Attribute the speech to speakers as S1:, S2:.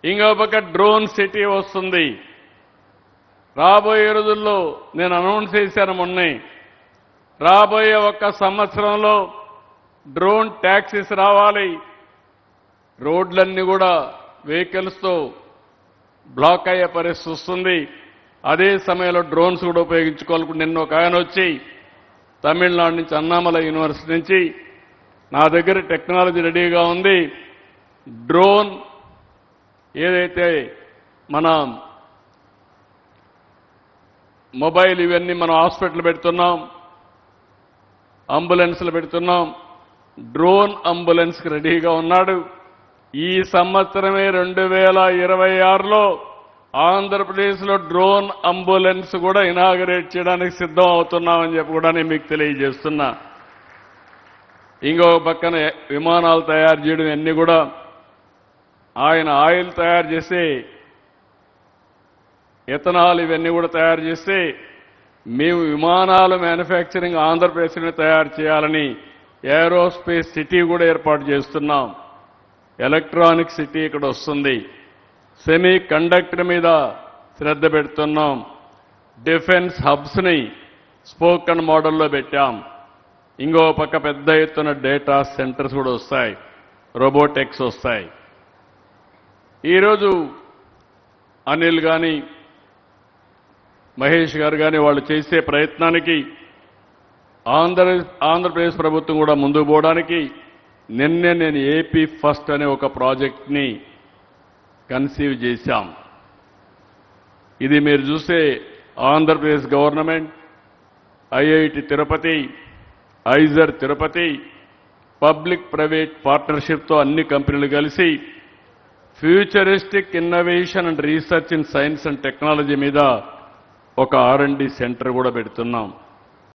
S1: ఇంకో పక్క drone city వస్తుంది. రాబోయే రోజుల్లో నేను అనౌన్స్ చేశాను మొన్నే, రాబోయే ఒక్క సంవత్సరంలో డ్రోన్ ట్యాక్సీస్ రావాలి. రోడ్లన్నీ కూడా వెహికల్స్తో బ్లాక్ అయ్యే పరిస్థితి వస్తుంది. అదే సమయంలో డ్రోన్స్ కూడా ఉపయోగించుకోవాలనుకుంటే నిన్న ఒక ఆయన వచ్చి తమిళనాడు నుంచి అన్నామలై యూనివర్సిటీ నుంచి నా దగ్గర టెక్నాలజీ రెడీగా ఉంది, డ్రోన్ ఏదైతే మన మొబైల్ ఇవన్నీ మనం హాస్పిటల్ పెడుతున్నాం, అంబులెన్స్లు పెడుతున్నాం, డ్రోన్ అంబులెన్స్కి రెడీగా ఉన్నాడు. ఈ సంవత్సరమే 2026లో ఆంధ్రప్రదేశ్లో డ్రోన్ అంబులెన్స్ కూడా ఇనాగరేట్ చేయడానికి సిద్ధం అవుతున్నామని చెప్పి కూడా నేను మీకు తెలియజేస్తున్నా. ఇంకో పక్కన విమానాలు తయారు చేయడం అన్నీ కూడా ఆయన ఆయిల్ తయారు చేసి ఎథనాల్ ఇవన్నీ కూడా తయారు చేస్తే మేము విమానాల మ్యానుఫ్యాక్చరింగ్ ఆంధ్రప్రదేశ్లో తయారు చేయాలని ఏరోస్పేస్ సిటీ కూడా ఏర్పాటు చేస్తున్నాం. ఎలక్ట్రానిక్ సిటీ ఇక్కడ వస్తుంది. సెమీ కండక్టర్ మీద శ్రద్ధ పెడుతున్నాం. డిఫెన్స్ హబ్స్ని స్పోకన్ మోడల్లో పెట్టాం. ఇంకో పక్క పెద్ద ఎత్తున డేటా సెంటర్స్ కూడా వస్తాయి, రోబోటిక్స్ వస్తాయి. ఈరోజు అనిల్ కానీ మహేష్ గారు కానీ వాళ్ళు చేసే ప్రయత్నానికి ఆంధ్రప్రదేశ్ ప్రభుత్వం కూడా ముందుకు పోవడానికి నిన్నే నేను ఏపీ ఫస్ట్ అనే ఒక ప్రాజెక్ట్ని కన్సీవ్ చేశాం. ఇది మీరు చూస్తే Andhra Pradesh government, IIT Tirupati, IISER Tirupati, public private పార్ట్నర్షిప్తో అన్ని కంపెనీలు కలిసి futuristic innovation and research in science and technology మీద ఒక R&D సెంటర్ కూడా పెడుతున్నాం.